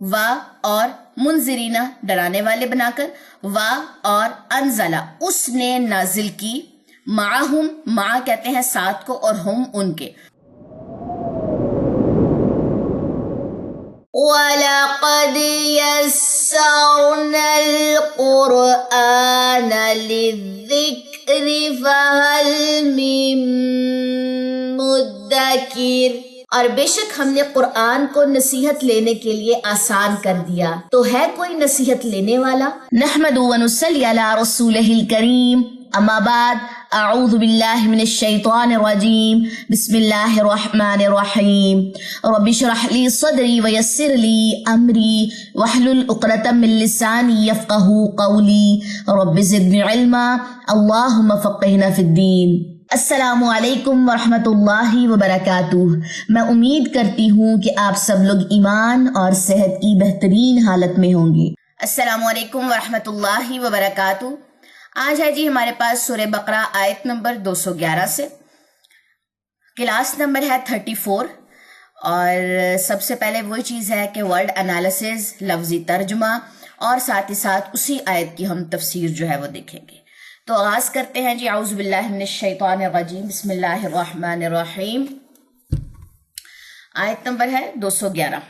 وا اور منذرینا ڈرانے والے بنا کر، وا اور انزلہ اس نے نازل کی، معہم مع کہتے ہیں ساتھ کو، اور ہم ان کے۔ وَلَقَدْ يَسَّرْنَا الْقُرْآنَ لِلذِّكْرِ فَهَلْ مِن مُدَّكِرٍ، اور بے شک ہم نے قرآن کو نصیحت لینے کے لیے آسان کر دیا، تو ہے کوئی نصیحت لینے والا؟ نحمد و نصلی علی رسولہ الکریم، اما بعد، اعوذ باللہ من الشیطان الرجیم، بسم اللہ الرحمن الرحیم، رب اشرح لی صدری ویسر لی امری واحلل عقدۃ من لسانی یفقہوا قولی، رب زدنی علما، اللہم فقہنا فی الدین۔ السلام علیکم ورحمۃ اللہ وبرکاتہ۔ میں امید کرتی ہوں کہ آپ سب لوگ ایمان اور صحت کی بہترین حالت میں ہوں گے۔ السلام علیکم ورحمۃ اللہ وبرکاتہ۔ آج ہے جی ہمارے پاس سورہ بقرہ آیت نمبر 211 سے، کلاس نمبر ہے 34، اور سب سے پہلے وہی چیز ہے کہ ورڈ انالیسز، لفظی ترجمہ، اور ساتھ ہی ساتھ اسی آیت کی ہم تفسیر جو ہے وہ دیکھیں گے۔ تو آغاز کرتے ہیں جی، اعوذ باللہ من الشیطان الرجیم، بسم اللہ الرحمن الرحیم۔ آیت نمبر ہے 211۔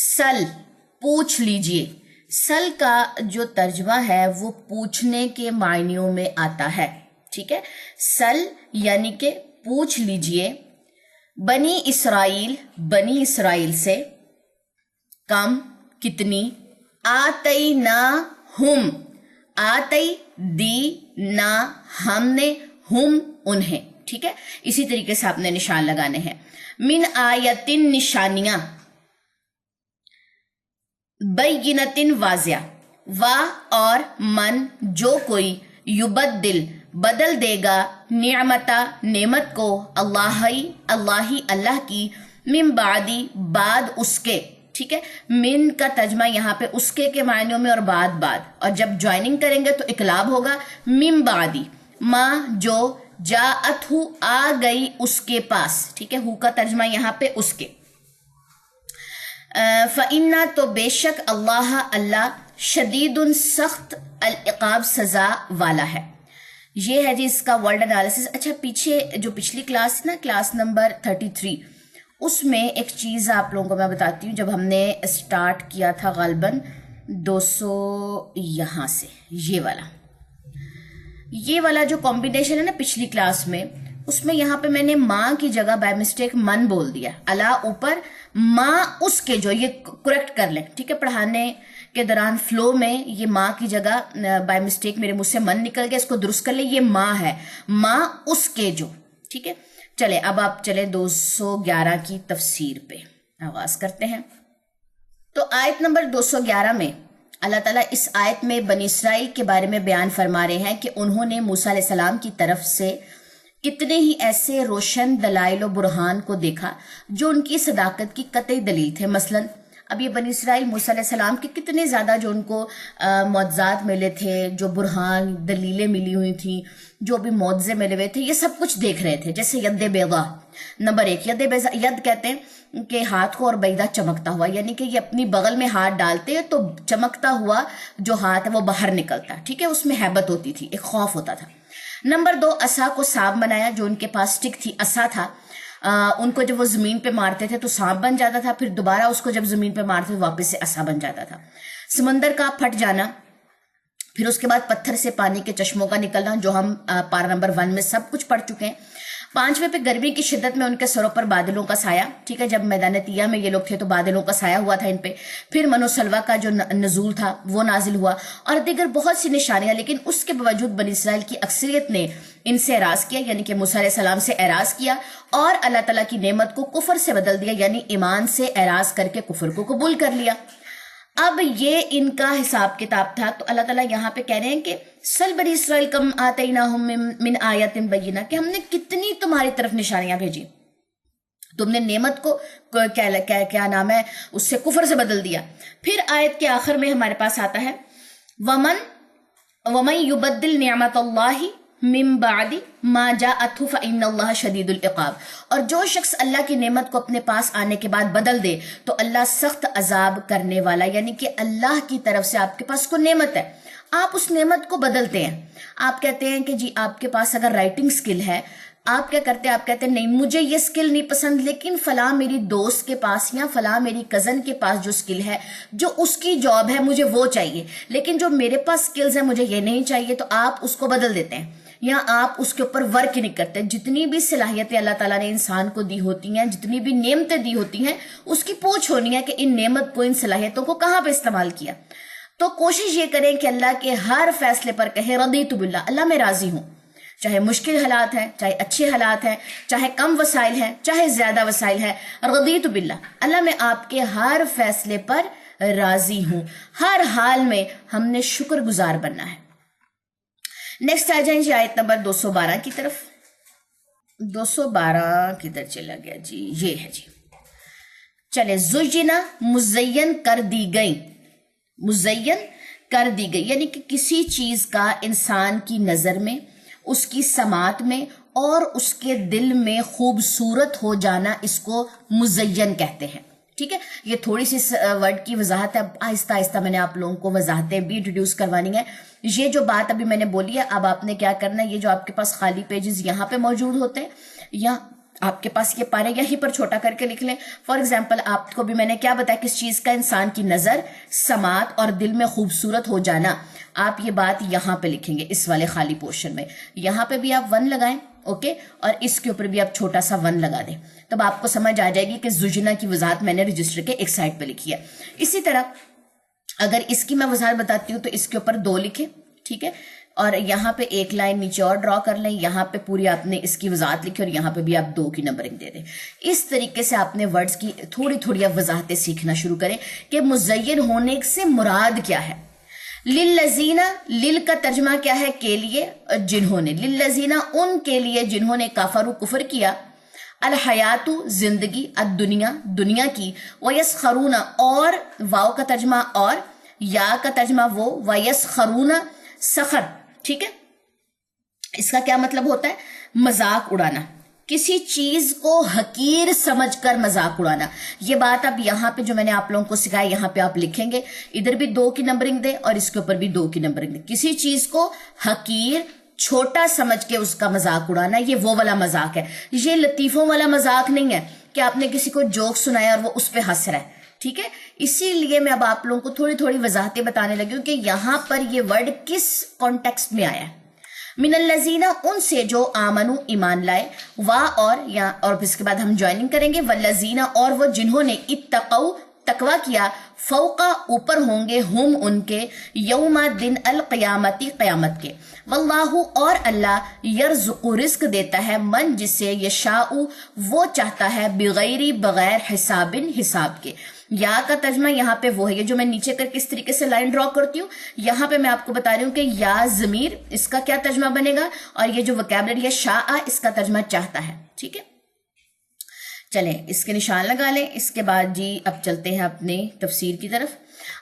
سل پوچھ لیجئے، سل کا جو ترجمہ ہے وہ پوچھنے کے معنیوں میں آتا ہے، ٹھیک ہے۔ سل یعنی کہ پوچھ لیجئے، بنی اسرائیل سے، کم کتنی، آتیناہم آتی دی نا ہم نے، ہم انہیں، ٹھیک ہے۔ اسی طریقے سے آپ نے نشان لگانے ہیں۔ من آیتن نشانیاں، بینتن واضح، وا اور من جو کوئی، یبدل بدل دے گا، نعمتا نعمت کو، اللہ کی، من بعدی بعد اس کے، ٹھیک ہے۔ من کا ترجمہ یہاں پہ اس کے معنیوں میں، اور بعد، اور جب جوائننگ کریں گے تو اقلاب ہوگا، من بعدی ما جو، جاءت ہو آ گئی اس کے پاس، ٹھیک ہے۔ ہو کا ترجمہ یہاں پہ اس کے۔ فَإِنَّا تو بے شک اللہ شدید سخت، العقاب سزا والا ہے۔ یہ ہے جی اس کا ورڈ انالیسس۔ اچھا، پیچھے جو پچھلی کلاس نا، کلاس نمبر 33، اس میں ایک چیز آپ لوگوں کو میں بتاتی ہوں۔ جب ہم نے اسٹارٹ کیا تھا غالباً 200 یہاں سے، یہ والا جو کمبینیشن ہے نا پچھلی کلاس میں، اس میں یہاں پہ میں نے ماں کی جگہ بائی مسٹیک من بول دیا، اللہ اوپر، ماں اس کے، جو یہ کریکٹ کر لیں، ٹھیک ہے۔ پڑھانے کے دوران فلو میں یہ ماں کی جگہ بائی مسٹیک میرے منہ سے من نکل گیا، اس کو درست کر لیں، یہ ماں ہے، ماں اس کے جو، ٹھیک ہے۔ چلے اب آپ چلے 211 کی تفسیر پہ آغاز کرتے ہیں۔ تو آیت نمبر 211 میں اللہ تعالیٰ اس آیت میں بنی اسرائیل کے بارے میں بیان فرما رہے ہیں کہ انہوں نے موسیٰ علیہ السلام کی طرف سے کتنے ہی ایسے روشن دلائل و برہان کو دیکھا جو ان کی صداقت کی قطعی دلیل تھے۔ مثلا اب یہ بنی اسرائیل موسیٰ علیہ السلام کے کتنے زیادہ جو ان کو معجزات ملے تھے، جو برہان دلیلیں ملی ہوئی تھیں، جو بھی معجزے ملے ہوئے تھے، یہ سب کچھ دیکھ رہے تھے۔ جیسے ید بیضا، نمبر 1 ید بیضا، ید کہتے ہیں کہ ہاتھ کو، اور بیضا چمکتا ہوا، یعنی کہ یہ اپنی بغل میں ہاتھ ڈالتے تو چمکتا ہوا جو ہاتھ ہے وہ باہر نکلتا، ٹھیک ہے۔ اس میں ہیبت ہوتی تھی، ایک خوف ہوتا تھا۔ نمبر 2 عصا کو سانپ بنایا، جو ان کے پاس سٹک تھی، عصا تھا، ان کو جب وہ زمین پہ مارتے تھے تو سانپ بن جاتا تھا، پھر دوبارہ اس کو جب زمین پہ مارتے تو واپس سے عصا بن جاتا تھا۔ سمندر کا پھٹ جانا، پھر اس کے بعد پتھر سے پانی کے چشموں کا نکلنا، جو ہم پارہ نمبر 1 میں سب کچھ پڑھ چکے ہیں۔ 5ویں پہ گرمی کی شدت میں ان کے سروں پر بادلوں کا سایہ، ٹھیک ہے۔ جب میدان طیہ میں یہ لوگ تھے تو بادلوں کا سایہ ہوا تھا ان پہ۔ پھر من و سلوہ کا جو نزول تھا وہ نازل ہوا، اور دیگر بہت سی نشانیاں، لیکن اس کے باوجود بنی اسرائیل کی اکثریت نے ان سے اعراض کیا، یعنی کہ موسیٰ علیہ السلام سے اعراض کیا، اور اللہ تعالیٰ کی نعمت کو کفر سے بدل دیا، یعنی ایمان سے اعراض کر کے کفر کو قبول کر لیا۔ اب یہ ان کا حساب کتاب تھا، تو اللہ تعالیٰ یہاں پہ کہہ رہے ہیں کہ سل بنی اسرائیل کم آتیناہم من آیات بینہ، کہ ہم نے کتنی تمہاری طرف نشانیاں بھیجی، تم نے نعمت کو کیا نام ہے اس سے کفر سے بدل دیا۔ پھر آیت کے آخر میں ہمارے پاس آتا ہے ومن یبدل نعمت اللہ من بعد ما جاءته فإن اللہ شدید العقاب، اور جو شخص اللہ کی نعمت کو اپنے پاس آنے کے بعد بدل دے تو اللہ سخت عذاب کرنے والا، یعنی کہ اللہ کی طرف سے آپ کے پاس کوئی نعمت ہے، آپ اس نعمت کو بدلتے ہیں. آپ کہتے ہیں کہ جی آپ کے پاس اگر رائٹنگ سکل ہے، آپ کیا کرتے ہیں، آپ کہتے ہیں نہیں مجھے یہ سکل نہیں پسند، لیکن فلاں میری دوست کے پاس یا فلاں میری کزن کے پاس جو سکل ہے، جو اس کی جاب ہے مجھے وہ چاہیے، لیکن جو میرے پاس سکلز ہیں مجھے یہ نہیں چاہیے، تو آپ اس کو بدل دیتے ہیں یا آپ اس کے اوپر ورک ہی نہیں کرتے. جتنی بھی صلاحیتیں اللہ تعالیٰ نے انسان کو دی ہوتی ہیں، جتنی بھی نعمتیں دی ہوتی ہیں، اس کی پوچھ ہونی ہے کہ ان نعمت کو، ان صلاحیتوں کو کہاں پہ استعمال کیا. تو کوشش یہ کریں کہ اللہ کے ہر فیصلے پر کہیں رضیت باللہ، اللہ میں راضی ہوں، چاہے مشکل حالات ہیں، چاہے اچھے حالات ہیں، چاہے کم وسائل ہیں، چاہے زیادہ وسائل ہیں، رضیت باللہ، اللہ میں آپ کے ہر فیصلے پر راضی ہوں. ہر حال میں ہم نے شکر گزار بننا ہے. نیکسٹ آ جائیں جی آیت نمبر 212 کی طرف. 212 کدھر چلا گیا جی، یہ ہے جی. چلے زجنا، مزین کر دی گئی، مزین کر دی گئی، یعنی کہ کسی چیز کا انسان کی نظر میں، اس کی سماعت میں اور اس کے دل میں خوبصورت ہو جانا، اس کو مزین کہتے ہیں. ٹھیک ہے، یہ تھوڑی سی ورڈ کی وضاحت ہے، آہستہ آہستہ میں نے آپ لوگوں کو وضاحتیں بھی انٹروڈیوس کروانی ہے. یہ جو بات ابھی میں نے بولی ہے، اب آپ نے کیا کرنا ہے، یہ جو آپ کے پاس خالی پیجز یہاں پہ موجود ہوتے ہیں، یا آپ کے پاس یہ پارے یہیں پر چھوٹا کر کے لکھ لیں. فار ایگزامپل آپ کو بھی میں نے کیا بتایا، کس چیز کا انسان کی نظر، سماعت اور دل میں خوبصورت ہو جانا، آپ یہ بات یہاں پہ لکھیں گے اس والے خالی پورشن میں. یہاں پہ بھی آپ 1 لگائیں، اوکے، اور اس کے اوپر بھی آپ چھوٹا سا 1 لگا دیں، تب آپ کو سمجھ آ جائے گی کہ زجنا کی وضاحت میں نے رجسٹر کے ایک سائڈ پہ لکھی ہے. اسی طرح اگر اس کی میں وضاحت بتاتی ہوں تو اس کے اوپر 2 لکھیں، ٹھیک ہے، اور یہاں پہ ایک لائن نیچے اور ڈرا کر لیں، یہاں پہ پوری آپ نے اس کی وضاحت لکھی اور یہاں پہ بھی آپ 2 کی نمبرنگ دے دیں. اس طریقے سے آپ نے ورڈز کی تھوڑی تھوڑی آپ وضاحتیں سیکھنا شروع کریں کہ مزین ہونے سے مراد کیا ہے. للذین، لل کا ترجمہ کیا ہے، کے لیے، جنہوں نے، للذین ان کے لیے جنہوں نے کفروا کفر کیا، الحیات زندگی، الدنیا دنیا کی، ویسخرون اور، واو کا ترجمہ اور، یا کا ترجمہ وہ، ویسخرون سخر. ٹھیک ہے، اس کا کیا مطلب ہوتا ہے، مذاق اڑانا، کسی چیز کو حقیر سمجھ کر مذاق اڑانا. یہ بات اب یہاں پہ جو میں نے آپ لوگوں کو سکھایا یہاں پہ آپ لکھیں گے، ادھر بھی 2 کی نمبرنگ دیں اور اس کے اوپر بھی 2 کی نمبرنگ دیں. کسی چیز کو حقیر، چھوٹا سمجھ کے اس کا مذاق اڑانا، یہ وہ والا مذاق ہے، یہ لطیفوں والا مذاق نہیں ہے کہ آپ نے کسی کو جوک سنایا اور وہ اس پہ ہنس رہا ہے. ٹھیک ہے، اسی لیے میں اب آپ لوگوں کو تھوڑی تھوڑی وضاحتیں بتانے لگی ہوں کہ یہاں پر یہ ورڈ کس کانٹیکسٹ میں آیا ہے. من الذین، ان سے جو آمنو ایمان لائے، اور یا اور پھر اس کے بعد ہم جوائننگ کریں گے، والذین اور وہ جنہوں نے اتقوا تقوی کیا، فوقا اوپر ہوں گے، ہم ان کے، یوم دن القیامتی قیامت کے، واللہ اور اللہ یرزق رزق دیتا ہے، من جسے یشاء وہ چاہتا ہے، بغیر حساب حساب کے. یا کا ترجمہ یہاں پہ وہ ہے، یہ جو میں نیچے کر کے اس طریقے سے لائن ڈرا کرتی ہوں، یہاں پہ میں آپ کو بتا رہی ہوں کہ یا ضمیر، اس کا کیا ترجمہ بنے گا، اور یہ جو وکیبلری ہے شاء، اس کا ترجمہ چاہتا ہے. ٹھیک ہے، چلیں اس کے نشان لگا لیں. اس کے بعد جی اب چلتے ہیں اپنے تفسیر کی طرف.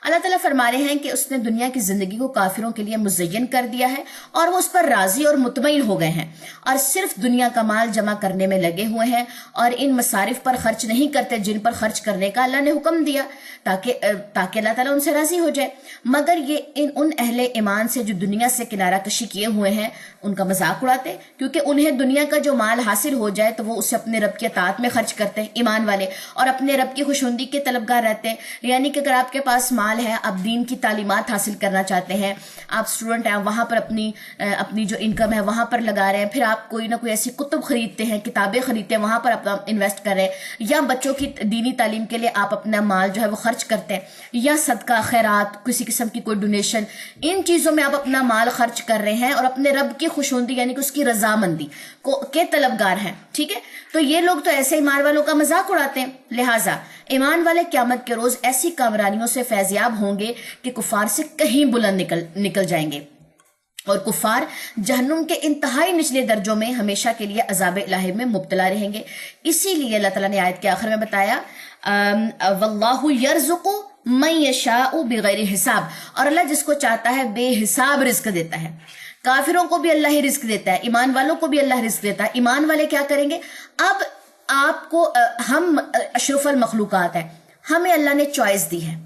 اللہ تعالیٰ فرما رہے ہیں کہ اس نے دنیا کی زندگی کو کافروں کے لیے مزین کر دیا ہے اور وہ اس پر راضی اور مطمئن ہو گئے ہیں اور صرف دنیا کا مال جمع کرنے میں لگے ہوئے ہیں اور ان مصارف پر خرچ نہیں کرتے جن پر خرچ کرنے کا اللہ نے حکم دیا تاکہ اللہ تعالیٰ ان سے راضی ہو جائے. مگر یہ ان اہل ایمان سے جو دنیا سے کنارہ کشی کیے ہوئے ہیں ان کا مذاق اڑاتے، کیونکہ انہیں دنیا کا جو مال حاصل ہو جائے تو وہ اسے اپنے رب کی اطاعت میں خرچ کرتے ہیں ایمان والے، اور اپنے رب کی خوشنودی کے طلبگار رہتے ہیں. یعنی کہ اگر آپ کے پاس مال ہے، آپ دین کی تعلیمات حاصل کرنا چاہتے ہیں، آپ اسٹوڈنٹ ہیں، وہاں پر اپنی جو انکم ہے وہاں پر لگا رہے ہیں، پھر آپ کوئی نہ کوئی ایسی کتب خریدتے ہیں، کتابیں خریدتے ہیں، وہاں پر اپنا انویسٹ کر رہے ہیں، یا بچوں کی دینی تعلیم کے لیے آپ اپنا مال جو ہے وہ خرچ کرتے ہیں، یا صدقہ خیرات، کسی قسم کی کوئی ڈونیشن، ان چیزوں میں آپ اپنا مال خرچ کر رہے ہیں اور اپنے رب کی خوشنودی یعنی کہ اس کی رضامندی کے طلبگار ہیں. ٹھیک ہے، تو یہ لوگ تو ایسے ایمان والوں کا مذاق اڑاتے ہیں. لہٰذا ایمان والے قیامت کے روز ایسی کامرانیوں سے فیضیاب ہوں گے کہ کفار سے کہیں بلند نکل جائیں گے، اور کفار جہنم کے انتہائی نچلے درجوں میں ہمیشہ کے لیے عذاب الہی میں مبتلا رہیں گے. اسی لیے اللہ تعالیٰ نے آیت کے آخر میں بتایا واللہ یرزق من یشاء بغیر حساب، اور اللہ جس کو چاہتا ہے بے حساب رزق دیتا ہے. کافروں کو بھی اللہ ہی رزق دیتا ہے، ایمان والوں کو بھی اللہ رزق دیتا ہے. ایمان والے کیا کریں گے؟ اب آپ کو ہم اشرف المخلوقات ہیں، ہمیں اللہ نے چوائس دی ہے،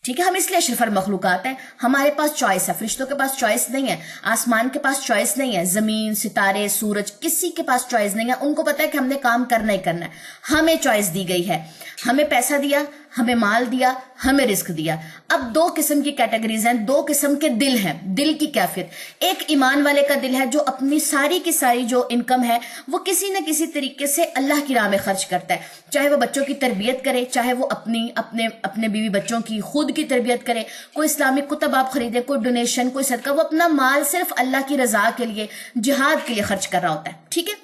ٹھیک ہے، ہم اس لیے اشرف المخلوقات ہیں، ہمارے پاس چوائس ہے. فرشتوں کے پاس چوائس نہیں ہے، آسمان کے پاس چوائس نہیں ہے، زمین، ستارے، سورج، کسی کے پاس چوائس نہیں ہے. ان کو پتا ہے کہ ہم نے کام کرنا ہی کرنا ہے. ہمیں چوائس دی گئی ہے، ہمیں پیسہ دیا، ہمیں مال دیا، ہمیں رزق دیا. اب دو قسم کی کیٹیگریز ہیں، دو قسم کے دل ہیں، دل کی کیفیت. ایک ایمان والے کا دل ہے جو اپنی ساری کی ساری جو انکم ہے وہ کسی نہ کسی طریقے سے اللہ کی راہ میں خرچ کرتا ہے، چاہے وہ بچوں کی تربیت کرے، چاہے وہ اپنے بیوی بچوں کی، خود کی تربیت کرے، کوئی اسلامک کتب آپ خریدے، کوئی ڈونیشن، کوئی صدقہ، وہ اپنا مال صرف اللہ کی رضا کے لیے، جہاد کے لیے خرچ کر رہا ہوتا ہے، ٹھیک ہے.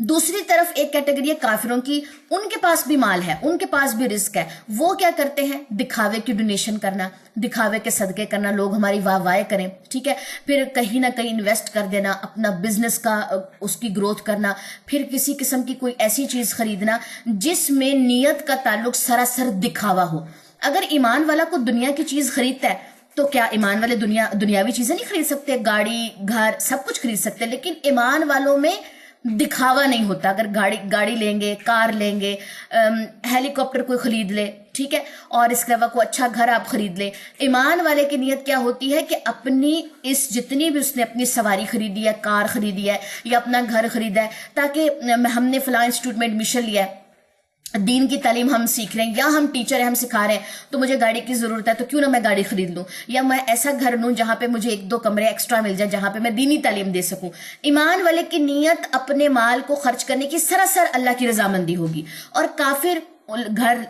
دوسری طرف ایک کیٹیگری ہے کافروں کی، ان کے پاس بھی مال ہے، ان کے پاس بھی رزق ہے، وہ کیا کرتے ہیں؟ دکھاوے کی ڈونیشن کرنا، دکھاوے کے صدقے کرنا، لوگ ہماری واہ واہ کریں، ٹھیک ہے، پھر کہیں نہ کہیں انویسٹ کر دینا، اپنا بزنس کا اس کی گروتھ کرنا، پھر کسی قسم کی کوئی ایسی چیز خریدنا جس میں نیت کا تعلق سراسر دکھاوا ہو. اگر ایمان والا کو دنیا کی چیز خریدتا ہے تو کیا ایمان والے دنیاوی چیزیں نہیں خرید سکتے؟ گاڑی، گھر، سب کچھ خرید سکتے، لیکن ایمان والوں میں دکھاوا نہیں ہوتا. اگر گاڑی لیں گے، کار لیں گے، ہیلی کاپٹر کوئی خرید لے، ٹھیک ہے، اور اس کے علاوہ کوئی اچھا گھر آپ خرید لیں، ایمان والے کی نیت کیا ہوتی ہے کہ اپنی جتنی بھی اس نے اپنی سواری خریدی ہے، کار خریدی ہے یا اپنا گھر خریدا ہے، تاکہ ہم نے فلاں انسٹیٹیوٹ میں ایڈمیشن لیا ہے، دین کی تعلیم ہم سیکھ رہے ہیں، یا ہم ٹیچر ہیں، ہم سکھا رہے ہیں، تو مجھے گاڑی کی ضرورت ہے، تو کیوں نہ میں گاڑی خرید لوں، یا میں ایسا گھر لوں جہاں پہ مجھے 1-2 کمرے ایکسٹرا مل جائے، جہاں پہ میں دینی تعلیم دے سکوں. ایمان والے کی نیت اپنے مال کو خرچ کرنے کی سراسر اللہ کی رضامندی ہوگی. اور کافر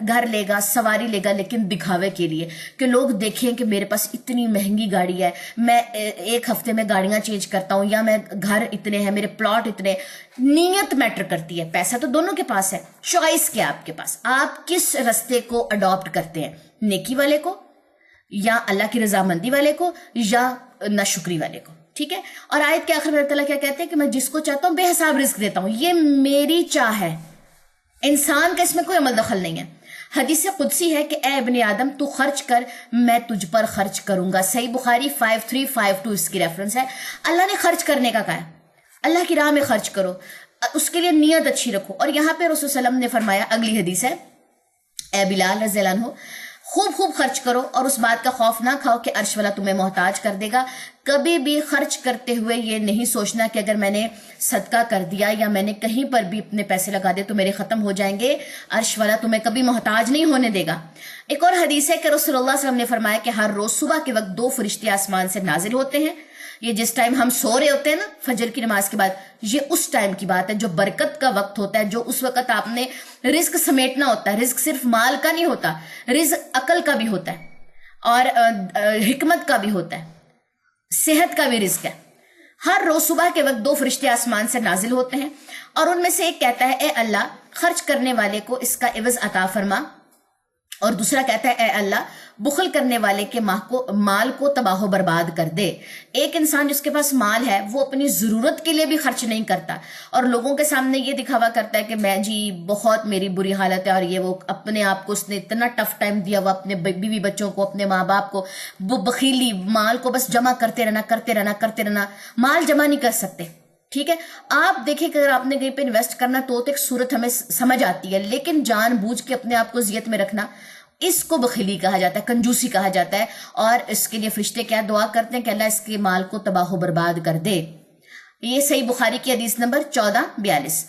گھر لے گا، سواری لے گا، لیکن دکھاوے کے لیے، کہ لوگ دیکھیں کہ میرے پاس اتنی مہنگی گاڑی ہے، میں ایک ہفتے میں گاڑیاں چینج کرتا ہوں، یا میں گھر اتنے ہیں، میرے پلاٹ اتنے. نیت میٹر کرتی ہے. پیسہ تو دونوں کے پاس ہے، چوائس کیا آپ کے پاس؟ آپ کس رستے کو اڈاپٹ کرتے ہیں؟ نیکی والے کو، یا اللہ کی رضامندی والے کو، یا ناشکری والے کو، ٹھیک ہے. اور آیت کے آخر میں اللہ تعالیٰ کیا کہتے ہیں کہ میں جس کو چاہتا ہوں بے حساب رزق دیتا ہوں، یہ میری چاہ ہے، انسان کا اس میں کوئی عمل دخل نہیں ہے. حدیث قدسی ہے کہ اے ابن آدم تو خرچ کر، میں تجھ پر خرچ کروں گا. صحیح بخاری 5352 اس کی ریفرنس ہے. اللہ نے خرچ کرنے کا کہا ہے، اللہ کی راہ میں خرچ کرو، اس کے لیے نیت اچھی رکھو. اور یہاں پہ رسول صلی اللہ علیہ وسلم نے فرمایا، اگلی حدیث ہے، اے بلال رضی اللہ عنہ، خوب خرچ کرو اور اس بات کا خوف نہ کھاؤ کہ عرش والا تمہیں محتاج کر دے گا. کبھی بھی خرچ کرتے ہوئے یہ نہیں سوچنا کہ اگر میں نے صدقہ کر دیا یا میں نے کہیں پر بھی اپنے پیسے لگا دے تو میرے ختم ہو جائیں گے. عرش والا تمہیں کبھی محتاج نہیں ہونے دے گا. ایک اور حدیث ہے کہ رسول اللہ صلی اللہ علیہ وسلم نے فرمایا کہ ہر روز صبح کے وقت 2 فرشتے آسمان سے نازل ہوتے ہیں. یہ جس ٹائم ہم سو رہے ہوتے ہیں نا فجر کی نماز کے بعد، یہ اس ٹائم کی بات ہے جو برکت کا وقت ہوتا ہے، جو اس وقت آپ نے رزق سمیٹنا ہوتا ہے. رزق صرف مال کا نہیں ہوتا، رزق عقل کا بھی ہوتا ہے، اور حکمت کا بھی ہوتا ہے، صحت کا بھی رزق ہے. ہر روز صبح کے وقت 2 فرشتے آسمان سے نازل ہوتے ہیں، اور ان میں سے ایک کہتا ہے اے اللہ خرچ کرنے والے کو اس کا عوض عطا فرما، اور دوسرا کہتا ہے اے اللہ بخل کرنے والے کے مال کو تباہ و برباد کر دے. ایک انسان جس کے پاس مال ہے وہ اپنی ضرورت کے لیے بھی خرچ نہیں کرتا، اور لوگوں کے سامنے یہ دکھاوا کرتا ہے کہ میں جی بہت میری بری حالت ہے، اور یہ وہ اپنے آپ کو اس نے اتنا ٹف ٹائم دیا ہوا، اپنے بیوی بچوں کو، اپنے ماں باپ کو، وہ بخیلی مال کو بس جمع کرتے رہنا. مال جمع نہیں کر سکتے، ٹھیک ہے. آپ دیکھیں کہ اگر آپ نے کہیں پہ انویسٹ کرنا تو ایک صورت ہمیں سمجھ آتی ہے، لیکن جان بوجھ کے اپنے آپ کو ذیت میں رکھنا، اس کو بخیلی کہا جاتا ہے، کنجوسی کہا جاتا ہے. اور اس کے لیے فرشتے کیا دعا کرتے ہیں کہ اللہ اس کے مال کو تباہ و برباد کر دے. یہ صحیح بخاری کی حدیث نمبر 1442.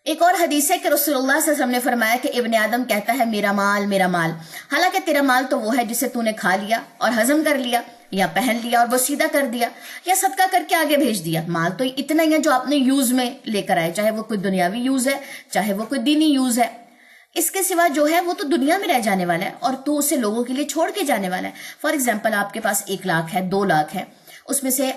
ایک اور حدیث ہے کہ رسول اللہ صلی اللہ علیہ وسلم نے فرمایا کہ ابن آدم کہتا ہے میرا مال، حالانکہ تیرا مال تو وہ ہے جسے تو نے کھا لیا اور ہضم کر لیا، یا پہن لیا اور وہ سیدھا کر دیا، یا صدقہ کر کے آگے بھیج دیا. مال تو اتنا ہی ہے جو آپ نے یوز میں لے کر آئے، چاہے وہ کوئی دنیاوی یوز ہے، چاہے وہ کوئی دینی یوز ہے. اس کے سوا جو ہے وہ تو دنیا میں رہ جانے والا ہے، اور تو اسے لوگوں کے لیے چھوڑ کے جانے والا ہے. فار ایگزامپل آپ کے پاس 1 لاکھ ہے، 2 لاکھ ہے، اس میں سے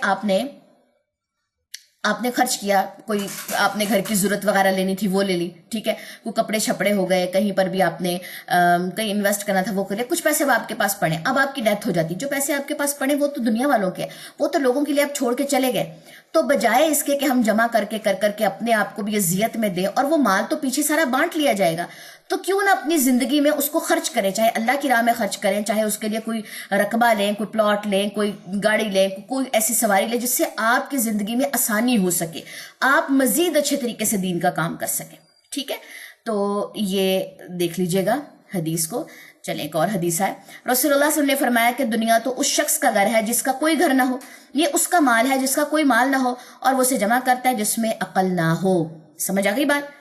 آپ نے خرچ کیا، کوئی آپ نے گھر کی ضرورت وغیرہ لینی تھی وہ لے لی، ٹھیک ہے، کوئی کپڑے چھپڑے ہو گئے، کہیں پر بھی آپ نے کہیں انویسٹ کرنا تھا وہ کرے، کچھ پیسے وہ آپ کے پاس پڑے. اب آپ کی ڈیتھ ہو جاتی، جو پیسے آپ کے پاس پڑے وہ تو دنیا والوں کے، وہ تو لوگوں کے لیے آپ چھوڑ کے چلے گئے. تو بجائے اس کے کہ ہم جمع کر کے اپنے آپ کو بھی اذیت میں دیں، اور وہ مال تو پیچھے سارا بانٹ لیا جائے گا، تو کیوں نہ اپنی زندگی میں اس کو خرچ کریں، چاہے اللہ کی راہ میں خرچ کریں، چاہے اس کے لیے کوئی رقبہ لیں، کوئی پلاٹ لیں، کوئی گاڑی لیں، کوئی ایسی سواری لیں جس سے آپ کی زندگی میں آسانی ہو سکے، آپ مزید اچھے طریقے سے دین کا کام کر سکیں. ٹھیک ہے، تو یہ دیکھ لیجئے گا حدیث کو. چلیں ایک اور حدیث ہے. رسول اللہ صلی اللہ علیہ وسلم نے فرمایا کہ دنیا تو اس شخص کا گھر ہے جس کا کوئی گھر نہ ہو، یہ اس کا مال ہے جس کا کوئی مال نہ ہو، اور وہ اسے جمع کرتا ہے جس میں عقل نہ ہو. سمجھ آ گئی بات؟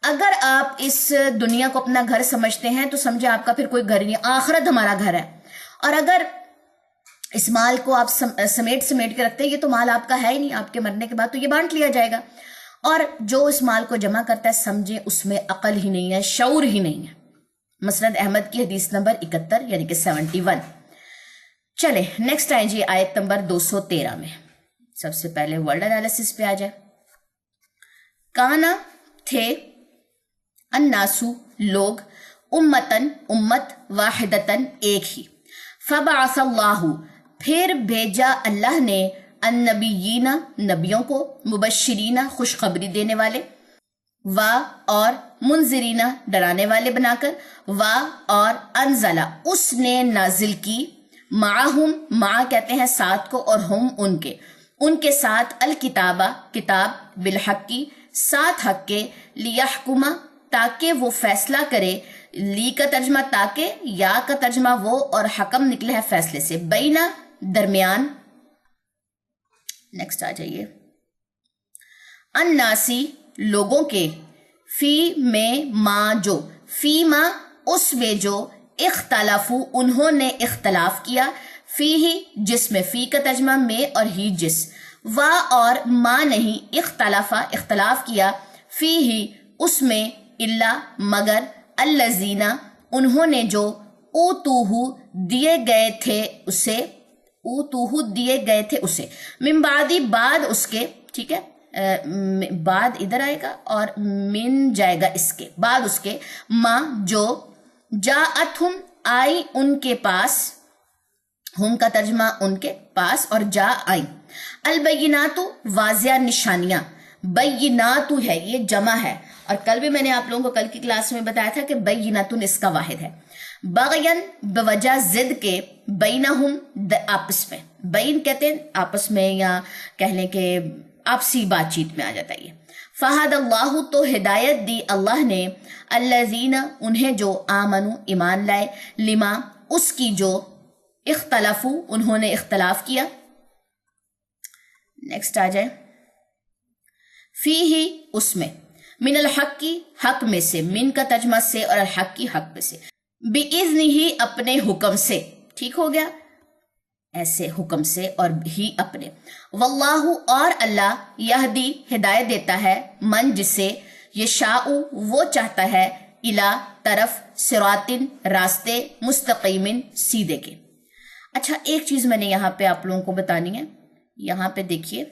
اگر آپ اس دنیا کو اپنا گھر سمجھتے ہیں تو سمجھے آپ کا پھر کوئی گھر نہیں، آخرت ہمارا گھر ہے. اور اگر اس مال کو آپ سمیٹ کے رکھتے ہیں، یہ تو مال آپ کا ہے ہی نہیں، آپ کے مرنے کے بعد تو یہ بانٹ لیا جائے گا. اور جو اس مال کو جمع کرتا ہے سمجھے اس میں عقل ہی نہیں ہے، شعور ہی نہیں ہے. مسند احمد کی حدیث نمبر 71 یعنی کہ 71. چلیں نیکسٹ آئیں جی آیت نمبر 213 میں. سب سے پہلے ورڈ انالیسس پہ آ جائے. کانا تھے، الناسو لوگ، امتن امت، واحدتن ایک ہی، فبعث اللہ پھر بھیجا اللہ نے، النبیین نبیوں کو، مبشرین خوشخبری دینے والے، اور منذرین ڈرانے والے بنا کر، اور انزلہ اس نے نازل کی، معہم مع کہتے ہیں ساتھ کو، اور ہم ان کے ساتھ، الکتابہ کتاب، بالحق کی ساتھ حق کے، لیحکم تاکہ وہ فیصلہ کرے، لی کا ترجمہ تاکہ، یا کا ترجمہ وہ، اور حکم نکلے ہے فیصلے سے، بینا درمیان. نیکسٹ آ جائیے. الناسی لوگوں کے، فی میں ما جو، فی ما اس میں جو، اختلافو انہوں نے اختلاف کیا، فی ہی جس میں، فی کا ترجمہ میں اور ہی جس، اور ما نہیں، اختلاف کیا، فی ہی اس میں، الا مگر، الذین انہوں نے جو، اوتوہ دیے گئے تھے اسے، من بعدی بعد اس کے. ٹھیک ہے، بعد ادھر آئے گا اور من جائے گا اس کے بعد اس کے، ما جو، جاءتہم آئی ان کے پاس، ہم کا ترجمہ ان کے پاس، اور جا آئی، البینات واضح نشانیاں، بینات ہے یہ جمع ہے، اور کل بھی میں نے آپ لوگوں کو کل کی کلاس میں بتایا تھا کہ بینات اس کا واحد ہے. بغین بوجہ ضد کے، بینہم آپس میں، بین کہتے ہیں آپس میں، یا کہہ لیں کہ آپسی بات چیت میں آ جاتا ہے. فہد اللہ تو ہدایت دی اللہ نے، الذین انہیں جو، آمنو ایمان لائے، لما اس کی جو، اختلافو انہوں نے اختلاف کیا. نیکسٹ آ جائے. فی ہی اس میں، من الحق کی حق میں سے، من کا ترجمہ سے اور الحق کی حق میں سے، بِإِذْنِ ہی اپنے حکم سے. ٹھیک ہو گیا، ایسے حکم سے اور ہی اپنے. واللہ اور اللہ، یہدی ہدایت دیتا ہے، من جسے، یشاء وہ چاہتا ہے، الا طرف، صراطن راستے، مستقیمن سیدھے کے. اچھا ایک چیز میں نے یہاں پہ آپ لوگوں کو بتانی ہے. یہاں پہ دیکھیے،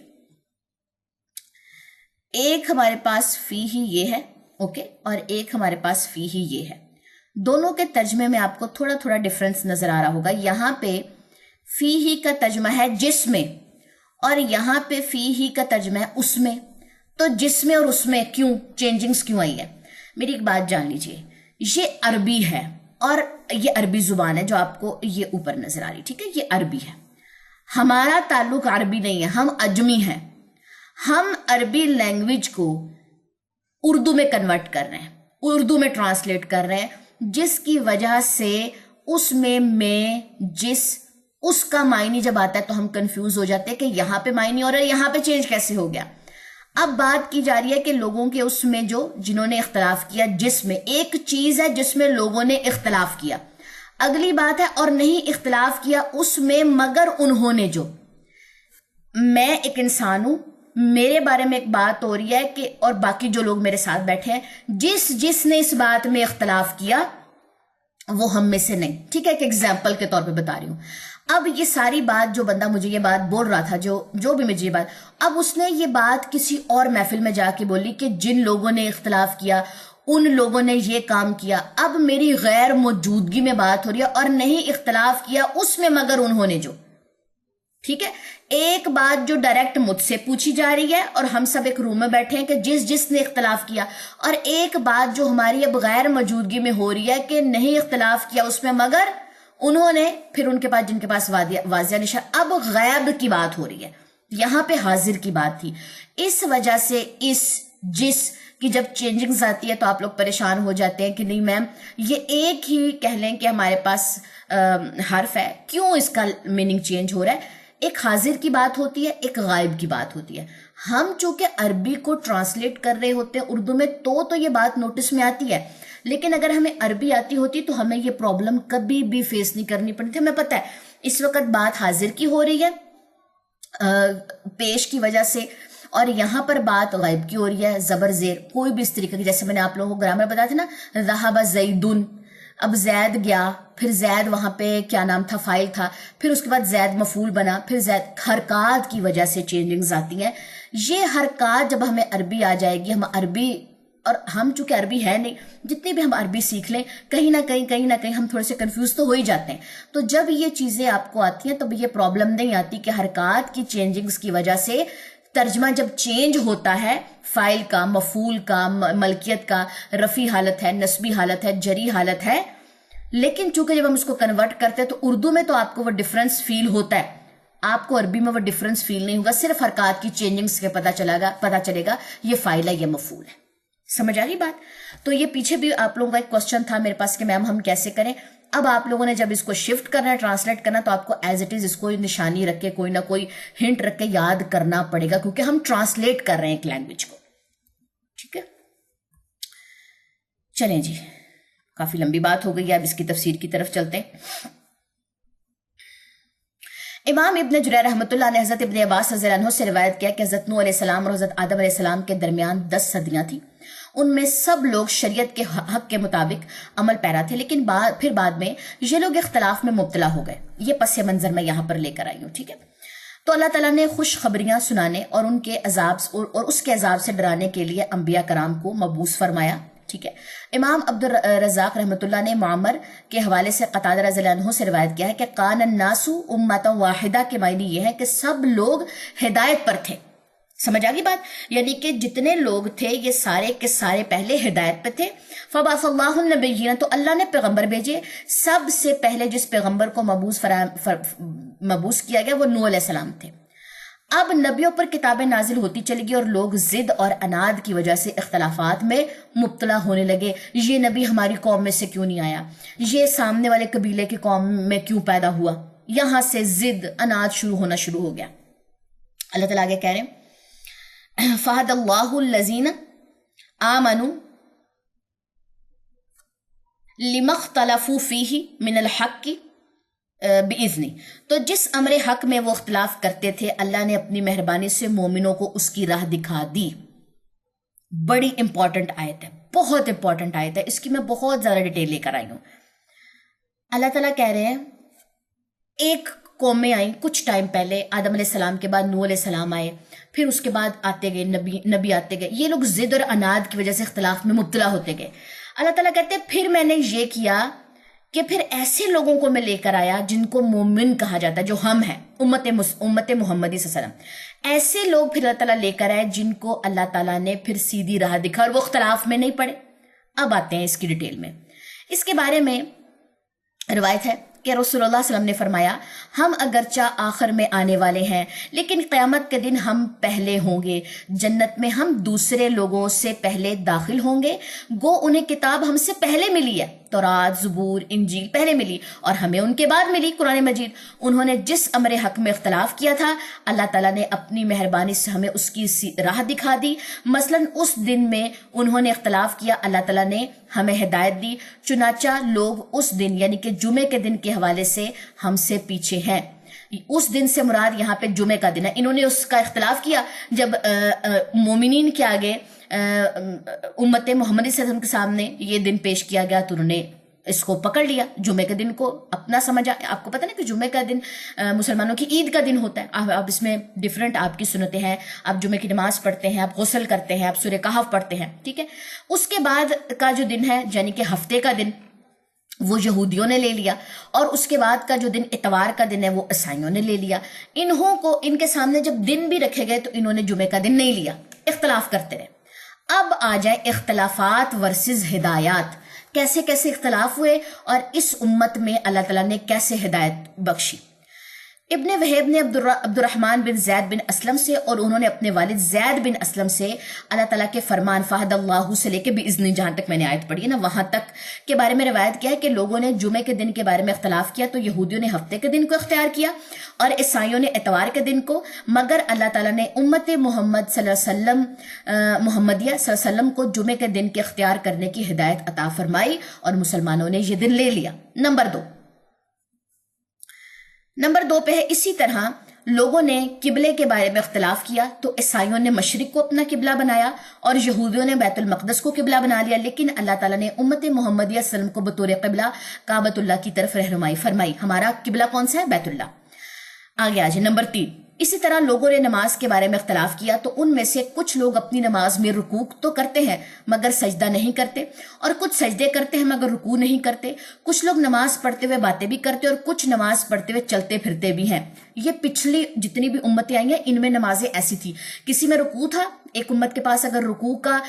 ایک ہمارے پاس فی ہی یہ ہے، اوکے، اور ایک ہمارے پاس فی ہی یہ ہے. دونوں کے ترجمے میں آپ کو تھوڑا تھوڑا ڈفرنس نظر آ رہا ہوگا. یہاں پہ فی ہی کا ترجمہ ہے جس میں، اور یہاں پہ فی ہی کا ترجمہ ہے اس میں. تو جس میں اور اس میں کیوں چینجنگز کیوں آئی ہے؟ میری ایک بات جان لیجئے، یہ عربی ہے، اور یہ عربی زبان ہے جو آپ کو یہ اوپر نظر آ رہی. ٹھیک ہے، یہ عربی ہے. ہمارا تعلق عربی نہیں ہے، ہم عجمی ہیں. ہم عربی لینگویج کو اردو میں کنورٹ کر رہے ہیں، اردو میں ٹرانسلیٹ کر رہے ہیں، جس کی وجہ سے اس میں جس اس کا معنی جب آتا ہے تو ہم کنفیوز ہو جاتے ہیں کہ یہاں پہ معنی ہو رہا ہے، یہاں پہ چینج کیسے ہو گیا. اب بات کی جا رہی ہے کہ لوگوں کے اس میں جو، جنہوں نے اختلاف کیا، جس میں ایک چیز ہے جس میں لوگوں نے اختلاف کیا. اگلی بات ہے اور نہیں اختلاف کیا اس میں مگر انہوں نے جو. میں ایک انسان ہوں، میرے بارے میں ایک بات ہو رہی ہے کہ، اور باقی جو لوگ میرے ساتھ بیٹھے ہیں، جس نے اس بات میں اختلاف کیا وہ ہم میں سے نہیں. ٹھیک ہے، ایک ایگزامپل کے طور پہ بتا رہی ہوں. اب یہ ساری بات جو بندہ مجھے یہ بات بول رہا تھا، جو بھی مجھے یہ بات، اب اس نے یہ بات کسی اور محفل میں جا کے بولی کہ جن لوگوں نے اختلاف کیا ان لوگوں نے یہ کام کیا. اب میری غیر موجودگی میں بات ہو رہی ہے، اور نہیں اختلاف کیا اس میں مگر انہوں نے جو. ٹھیک ہے. ایک بات جو ڈائریکٹ مجھ سے پوچھی جا رہی ہے اور ہم سب ایک روم میں بیٹھے ہیں کہ جس نے اختلاف کیا, اور ایک بات جو ہماری اب غیر موجودگی میں ہو رہی ہے کہ نہیں اختلاف کیا اس میں مگر انہوں نے, پھر ان کے پاس جن کے پاس واضح نشان, اب غیب کی بات ہو رہی ہے, یہاں پہ حاضر کی بات تھی. اس وجہ سے جس کی جب چینجنگز آتی ہے تو آپ لوگ پریشان ہو جاتے ہیں کہ نہیں میم یہ ایک ہی کہہ لیں کہ ہمارے پاس حرف ہے, کیوں اس کا میننگ چینج ہو رہا ہے. ایک حاضر کی بات ہوتی ہے, ایک غائب کی بات ہوتی ہے. ہم چونکہ عربی کو ٹرانسلیٹ کر رہے ہوتے ہیں اردو میں تو یہ بات نوٹس میں آتی ہے, لیکن اگر ہمیں عربی آتی ہوتی تو ہمیں یہ پرابلم کبھی بھی فیس نہیں کرنی پڑتی تھی. ہمیں پتہ ہے اس وقت بات حاضر کی ہو رہی ہے پیش کی وجہ سے, اور یہاں پر بات غائب کی ہو رہی ہے زبر زیر, کوئی بھی اس طریقے کی, جیسے میں نے آپ لوگوں کو گرامر بتایا تھا نا, ذهب زیدن, اب زید گیا, پھر زید وہاں پہ کیا نام تھا, فائل تھا, پھر اس کے بعد زید مفعول بنا, پھر زید, حرکات کی وجہ سے چینجنگز آتی ہیں. یہ حرکات جب ہمیں عربی آ جائے گی, ہم عربی, اور ہم چونکہ عربی ہے نہیں, جتنی بھی ہم عربی سیکھ لیں کہیں نہ کہیں ہم تھوڑے سے کنفیوز تو ہو ہی جاتے ہیں. تو جب یہ چیزیں آپ کو آتی ہیں تو یہ پرابلم نہیں آتی کہ حرکات کی چینجنگز کی وجہ سے ترجمہ جب چینج ہوتا ہے, فائل کا, مفعول کا, ملکیت کا, رفع حالت ہے, نسبی حالت ہے, جری حالت ہے, لیکن چونکہ جب ہم اس کو کنورٹ کرتے ہیں تو اردو میں تو آپ کو وہ ڈفرنس فیل ہوتا ہے, آپ کو عربی میں وہ ڈفرنس فیل نہیں ہوگا, صرف حرکات کی چینجنگز کے پتا چلے گا یہ فائل ہے, یہ مفعول ہے. سمجھ آ گئی بات؟ تو یہ پیچھے بھی آپ لوگوں کا ایک کوسچن تھا میرے پاس کہ میم ہم کیسے کریں. اب آپ لوگوں نے جب اس کو شفٹ کرنا ہے, ٹرانسلیٹ کرنا, تو آپ کو ایز اٹ از اس کو نشانی رکھ کے, کوئی نہ کوئی ہنٹ رکھ کے یاد کرنا پڑے گا, کیونکہ ہم ٹرانسلیٹ کر رہے ہیں ایک لینگویج کو. ٹھیک ہے, چلیں جی, کافی لمبی بات ہو گئی ہے, اب اس کی تفسیر کی طرف چلتے ہیں. امام ابن جریر رحمۃ اللہ نے حضرت ابن عباس رضی اللہ عنہ سے روایت کیا کہ حضرت نوح علیہ السلام اور حضرت آدم علیہ السلام کے درمیان 10 صدیاں تھیں. ان میں سب لوگ شریعت کے حق کے مطابق عمل پیرا تھے, لیکن پھر بعد میں یہ لوگ اختلاف میں مبتلا ہو گئے. یہ پس منظر میں یہاں پر لے کر آئی ہوں. ٹھیک ہے, تو اللہ تعالیٰ نے خوشخبریاں سنانے اور ان کے عذاب اور اس کے عذاب سے ڈرانے کے لیے انبیاء کرام کو مبعوث فرمایا. ٹھیک ہے, امام عبد الرزاق رحمۃ اللہ نے معمر کے حوالے سے قتادہ رضی اللہ عنہ سے روایت کیا ہے کہ کان الناس امتا واحدہ کے معنی یہ ہے کہ سب لوگ ہدایت پر تھے. سمجھ آ گئی بات؟ یعنی کہ جتنے لوگ تھے یہ سارے کے سارے پہلے ہدایت پہ تھے. فبعث اللہ النبیین, تو اللہ نے پیغمبر بھیجے. سب سے پہلے جس پیغمبر کو مبعوث کیا گیا وہ نوح علیہ السلام تھے. اب نبیوں پر کتابیں نازل ہوتی چلی گئی اور لوگ ضد اور اناد کی وجہ سے اختلافات میں مبتلا ہونے لگے. یہ نبی ہماری قوم میں سے کیوں نہیں آیا, یہ سامنے والے قبیلے کی قوم میں کیوں پیدا ہوا, یہاں سے ضد اناد ہونا شروع ہو گیا. اللہ تعالیٰ آگے کہہ رہے ہیں فَهَدَ اللَّهُ الَّذِينَ آمَنُوا لِمَا اخْتَلَفُوا فِيهِ مِنَ الْحَقِّ بِإِذْنِ, تو جس امر حق میں وہ اختلاف کرتے تھے اللہ نے اپنی مہربانی سے مومنوں کو اس کی راہ دکھا دی. بڑی امپورٹنٹ آیت ہے, بہت امپورٹنٹ آیت ہے, اس کی میں بہت زیادہ ڈیٹیل لے کر آئی ہوں. اللہ تعالیٰ کہہ رہے ہیں ایک قومیں آئیں کچھ ٹائم پہلے, آدم علیہ السلام کے بعد نوح علیہ السلام آئے, پھر اس کے بعد آتے گئے نبی آتے گئے. یہ لوگ ضد اور اناد کی وجہ سے اختلاف میں مبتلا ہوتے گئے. اللہ تعالیٰ کہتے ہیں پھر میں نے یہ کیا کہ پھر ایسے لوگوں کو میں لے کر آیا جن کو مومن کہا جاتا ہے, جو ہم ہیں امت محمدی صلی اللہ علیہ وسلم. ایسے لوگ پھر اللہ تعالیٰ لے کر آئے جن کو اللہ تعالیٰ نے پھر سیدھی راہ دکھا اور وہ اختلاف میں نہیں پڑے. اب آتے ہیں اس کی ڈیٹیل میں. اس کے بارے میں روایت ہے کہ رسول اللہ صلی اللہ علیہ وسلم نے فرمایا ہم اگرچہ آخر میں آنے والے ہیں لیکن قیامت کے دن ہم پہلے ہوں گے. جنت میں ہم دوسرے لوگوں سے پہلے داخل ہوں گے. گو انہیں کتاب ہم سے پہلے ملی ہے, تورات, زبور, انجیل پہلے ملی, اور ہمیں ان کے بعد ملی قرآن مجید. انہوں نے جس امر حق میں اختلاف کیا تھا اللہ تعالیٰ نے اپنی مہربانی سے ہمیں اس کی راہ دکھا دی. مثلا اس دن میں انہوں نے اختلاف کیا, اللہ تعالیٰ نے ہمیں ہدایت دی. چنانچہ لوگ اس دن یعنی کہ جمعے کے دن کے حوالے سے ہم سے پیچھے ہیں. اس دن سے مراد یہاں پہ جمعے کا دن ہے. انہوں نے اس کا اختلاف کیا جب مومنین کے آگے امت محمدی صلی اللہ علیہ وسلم کے سامنے یہ دن پیش کیا گیا تو انہوں نے اس کو پکڑ لیا, جمعے کے دن کو اپنا سمجھا. آپ کو پتہ نا کہ جمعے کا دن مسلمانوں کی عید کا دن ہوتا ہے. اب اس میں ڈیفرنٹ آپ کی سنتیں ہیں, آپ جمعے کی نماز پڑھتے ہیں, آپ غسل کرتے ہیں, آپ سورہ کہف پڑھتے ہیں. ٹھیک ہے, اس کے بعد کا جو دن ہے یعنی کہ ہفتے کا دن وہ یہودیوں نے لے لیا، اور اس کے بعد کا جو دن اتوار کا دن ہے وہ عیسائیوں نے لے لیا۔ انہوں کو ان کے سامنے جب دن بھی رکھے گئے تو انہوں نے جمعے کا دن نہیں لیا، اختلاف کرتے رہے۔ اب آ جائیں اختلافات ورسز ہدایات، کیسے کیسے اختلاف ہوئے اور اس امت میں اللہ تعالیٰ نے کیسے ہدایت بخشی۔ ابن وہیب نے عبد الرحمن بن زید بن اسلم سے، اور انہوں نے اپنے والد زید بن اسلم سے اللہ تعالیٰ کے فرمان فہد اللہ سے لے کے بِإِذْنِ، جہاں تک میں نے آیت پڑھی ہے نا وہاں تک کے بارے میں روایت کیا ہے کہ لوگوں نے جمعے کے دن کے بارے میں اختلاف کیا، تو یہودیوں نے ہفتے کے دن کو اختیار کیا اور عیسائیوں نے اتوار کے دن کو، مگر اللہ تعالیٰ نے امت محمد صلی اللہ علیہ وسلم محمدیہ صلی اللہ علیہ وسلم کو جمعے کے دن کے اختیار کرنے کی ہدایت عطا فرمائی اور مسلمانوں نے یہ دن لے لیا۔ نمبر دو پہ ہے اسی طرح لوگوں نے قبلے کے بارے میں اختلاف کیا، تو عیسائیوں نے مشرق کو اپنا قبلہ بنایا اور یہودیوں نے بیت المقدس کو قبلہ بنا لیا، لیکن اللہ تعالیٰ نے امت محمدیہ صلی اللہ علیہ وسلم کو بطور قبلہ کعبۃ اللہ کی طرف رہنمائی فرمائی۔ ہمارا قبلہ کون سا ہے؟ بیت اللہ۔ آگے آجائے نمبر 3، اسی طرح لوگوں نے نماز کے بارے میں اختلاف کیا، تو ان میں سے کچھ لوگ اپنی نماز میں رکوع تو کرتے ہیں مگر سجدہ نہیں کرتے، اور کچھ سجدے کرتے ہیں مگر رکوع نہیں کرتے، کچھ لوگ نماز پڑھتے ہوئے باتیں بھی کرتے اور کچھ نماز پڑھتے ہوئے چلتے پھرتے بھی ہیں۔ یہ پچھلی جتنی بھی امتیں آئی ہیں ان میں نمازیں ایسی تھی، کسی میں رکوع تھا، ایک امت کے پاس اگر رکوع کا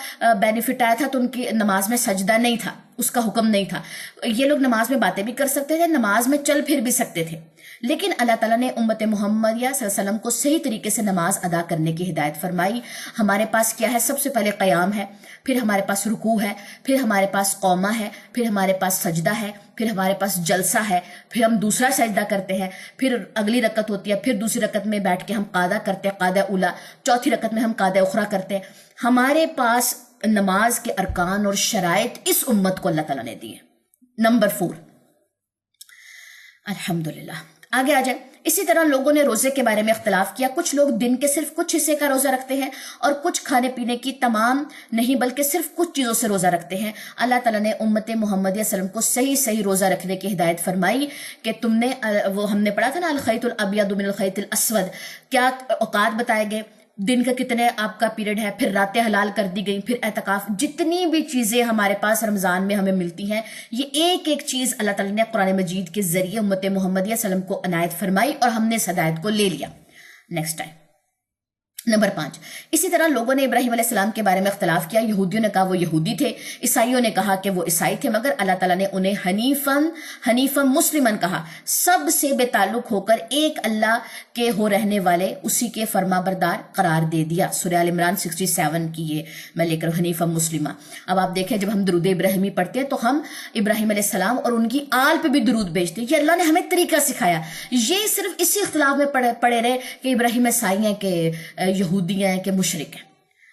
بینیفٹ آیا تھا تو ان کی نماز میں سجدہ نہیں تھا، اس کا حکم نہیں تھا۔ یہ لوگ نماز میں باتیں بھی کر سکتے تھے، نماز میں چل پھر بھی سکتے تھے، لیکن اللہ تعالیٰ نے امت محمدیہ صلی اللہ علیہ وسلم کو صحیح طریقے سے نماز ادا کرنے کی ہدایت فرمائی۔ ہمارے پاس کیا ہے؟ سب سے پہلے قیام ہے، پھر ہمارے پاس رکوع ہے، پھر ہمارے پاس قومہ ہے، پھر ہمارے پاس سجدہ ہے، پھر ہمارے پاس جلسہ ہے، پھر ہم دوسرا سجدہ کرتے ہیں، پھر اگلی رکعت ہوتی ہے، پھر دوسری رکعت میں بیٹھ کے ہم قعدہ کرتے ہیں، قعدہ اولا، چوتھی رکعت میں ہم قعدہ اخری کرتے ہیں۔ ہمارے پاس نماز کے ارکان اور شرائط اس امت کو اللہ تعالیٰ نے دی ہے۔ نمبر 4، الحمدللہ۔ آگے آ جائیں، اسی طرح لوگوں نے روزے کے بارے میں اختلاف کیا، کچھ لوگ دن کے صرف کچھ حصے کا روزہ رکھتے ہیں اور کچھ کھانے پینے کی تمام نہیں بلکہ صرف کچھ چیزوں سے روزہ رکھتے ہیں۔ اللہ تعالیٰ نے امت محمدیہ صلی اللہ علیہ وسلم کو صحیح روزہ رکھنے کی ہدایت فرمائی کہ تم نے وہ ہم نے پڑھا تھا نا الخیط الابیض من الخیط الاسود، کیا اوقات بتائے گئے، دن کا کتنے آپ کا پیریڈ ہے، پھر راتیں حلال کر دی گئی، پھر اعتکاف، جتنی بھی چیزیں ہمارے پاس رمضان میں ہمیں ملتی ہیں، یہ ایک ایک چیز اللہ تعالیٰ نے قرآن مجید کے ذریعے امت محمدیہ صلی اللہ علیہ وسلم کو عنایت فرمائی اور ہم نے اس ہدایت کو لے لیا۔ نیکسٹ ٹائم نمبر 5، اسی طرح لوگوں نے ابراہیم علیہ السلام کے بارے میں اختلاف کیا، یہودیوں نے کہا وہ یہودی تھے، عیسائیوں نے کہا کہ وہ عیسائی تھے، مگر اللہ تعالیٰ نے انہیں حنیفاً مسلماً کہا، سب سے بے تعلق ہو کر ایک اللہ کے ہو رہنے والے اسی کے فرما بردار قرار دے دیا۔ سورہ آل عمران 67 کی یہ میں لے کر حنیفاً مسلمہ۔ اب آپ دیکھیں جب ہم درود ابراہیمی پڑھتے ہیں تو ہم ابراہیم علیہ السلام اور ان کی آل پہ بھی درود بھیجتے ہیں، یہ اللہ نے ہمیں طریقہ سکھایا۔ یہ صرف اسی اختلاف میں پڑے رہے کہ ابراہیم عیسائی ہیں کہ یہودی ہیں کہ مشرک ہیں۔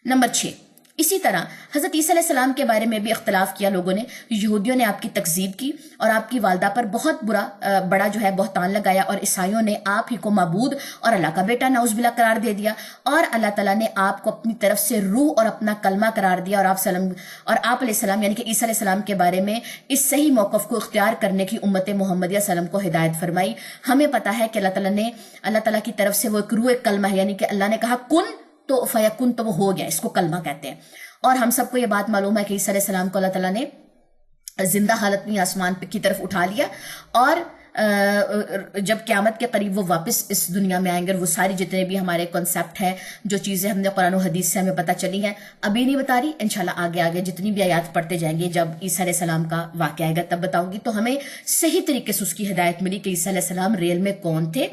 نمبر 6، اسی طرح حضرت عیسیٰ علیہ السلام کے بارے میں بھی اختلاف کیا لوگوں نے، یہودیوں نے آپ کی تکذیب کی اور آپ کی والدہ پر بہت بڑا جو ہے بہتان لگایا، اور عیسائیوں نے آپ ہی کو معبود اور اللہ کا بیٹا نعوذ باللہ قرار دے دیا، اور اللہ تعالیٰ نے آپ کو اپنی طرف سے روح اور اپنا کلمہ قرار دیا، اور آپ علیہ السلام یعنی کہ عیسیٰ علیہ السلام کے بارے میں اس صحیح موقف کو اختیار کرنے کی امت محمدیہ صلی اللہ علیہ وسلم کو ہدایت فرمائی۔ ہمیں پتہ ہے کہ اللہ تعالیٰ کی طرف سے وہ ایک روح ایک کلمہ ہے، یعنی کہ اللہ نے کہا کن تو فیکن، تو وہ ہو گیا، اس کو کلمہ کہتے ہیں۔ اور ہم سب کو یہ بات معلوم ہے کہ عیسیٰ علیہ السلام کو اللہ تعالیٰ نے زندہ حالت میں آسمان کی طرف اٹھا لیا، اور جب قیامت کے قریب وہ واپس اس دنیا میں آئیں گے، وہ ساری جتنے بھی ہمارے کنسیپٹ ہیں، جو چیزیں ہم نے قرآن و حدیث سے ہمیں پتہ چلی ہیں، ابھی نہیں بتا رہی، انشاءاللہ آگے جتنی بھی آیات پڑھتے جائیں گے، جب عیسیٰ علیہ السلام کا واقعہ آئے گا تب بتاؤں گی، تو ہمیں صحیح طریقے سے اس کی ہدایت ملی کہ عیسیٰ علیہ السلام ریل میں کون تھے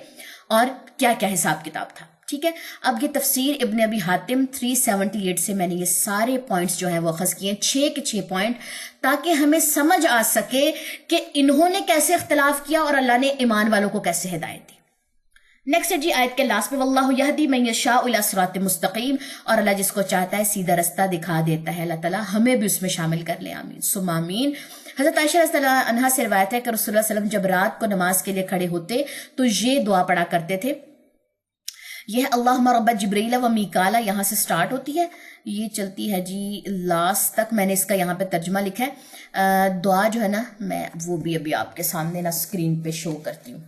اور کیا کیا حساب کتاب تھا۔ ٹھیک ہے، اب یہ تفسیر ابن ابی حاتم 378 سے میں نے یہ سارے پوائنٹس جو ہیں وہ اخذ کیے ہیں، 6 کے 6 پوائنٹ، تاکہ ہمیں سمجھ آ سکے کہ انہوں نے کیسے اختلاف کیا اور اللہ نے ایمان والوں کو کیسے ہدایت دی۔ نیکسٹ ہے جی آیت کے لاسٹ پہ، واللہ یہدی من یشاء الی صراط مستقیم، اور اللہ جس کو چاہتا ہے سیدھا رستہ دکھا دیتا ہے۔ اللہ تعالیٰ ہمیں بھی اس میں شامل کر لے، آمین ثم آمین۔ حضرت عائشہ رضی اللہ عنہا سے روایت ہے کہ رسول اللہ صلی اللہ علیہ وسلم جب رات کو نماز کے لیے کھڑے ہوتے تو یہ دعا پڑھا کرتے تھے، یہ اللہم رب جبریل و میکالا، یہاں سے سٹارٹ ہوتی ہے، یہ چلتی ہے جی لاسٹ تک، میں نے اس کا یہاں پہ ترجمہ لکھا ہے۔ دعا جو ہے نا میں وہ بھی ابھی آپ کے سامنے نا اسکرین پہ شو کرتی ہوں۔